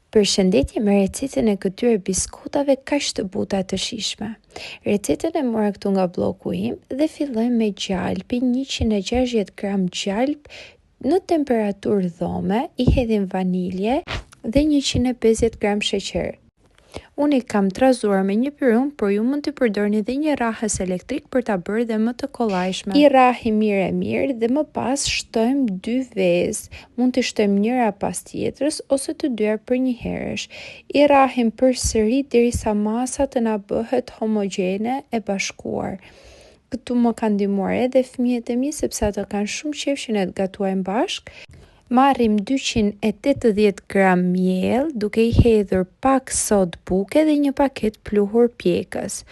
Përshëndetje me recetën e këtyre biskotave kaq të buta të shijshme. Recetën e mora këtu nga bloku im dhe fillojmë me gjalpin, 160 gram gjalp në temperaturë dhome, i hedhim vanilje dhe 150 gram sheqer. Unë i kam trazuar me një pirum, por ju mund të përdorni edhe një rrahës elektrik për ta bërë dhe më të kollajshme. I rrahim mirë dhe më pas shtojmë 2 vezë. Mund të shtojmë njëra pas tjetrës ose të dyja për një herësh. I rrahim përsëri derisa masa të na bëhet homogjene e bashkuar. Këtu më kanë ndihmuar edhe fëmijët e mi sepse ato kanë shumë qejf që ne të gatuajmë bashkë. Marrim 280 gram miell, duke i hedhur pak sodë buke dhe një paket pluhur pjekës.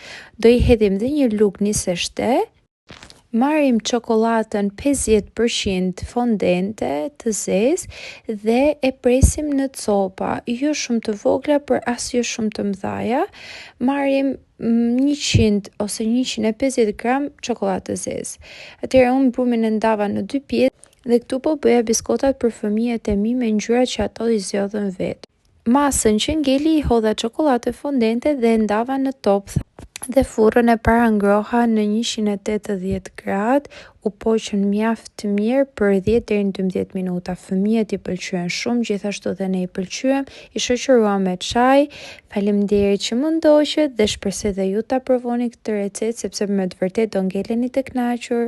Do i hedhim dhe një lugë niseshte. Marrim çokoladën 50% fondente të zezë dhe e presim në copa, jo shumë të vogla, por as jo shumë të mëdha. Marrim 100 ose 150 gram çokoladë të zezë. Atëherë unë brumin e ndava në 2 pjesë dhe këtu po bëja biskotat për fëmijët e mi me ngjyrat që ato i zgjodhin vetë. Masën që ngeli i hodha çokoladë fondente dhe ndava në top dhe furrën e para ngroha në 180 gradë, u poqën mjaft mirë për 10 deri në 12 minuta. Fëmijët i pëlqyen shumë, gjithashtu dhe ne i pëlqyem. I shoqëruam me çaj. Faleminderit që më ndoqët dhe shpresoj dhe ju ta provoni këtë recetë sepse me të vërtetë do ngeleni të kënaqur.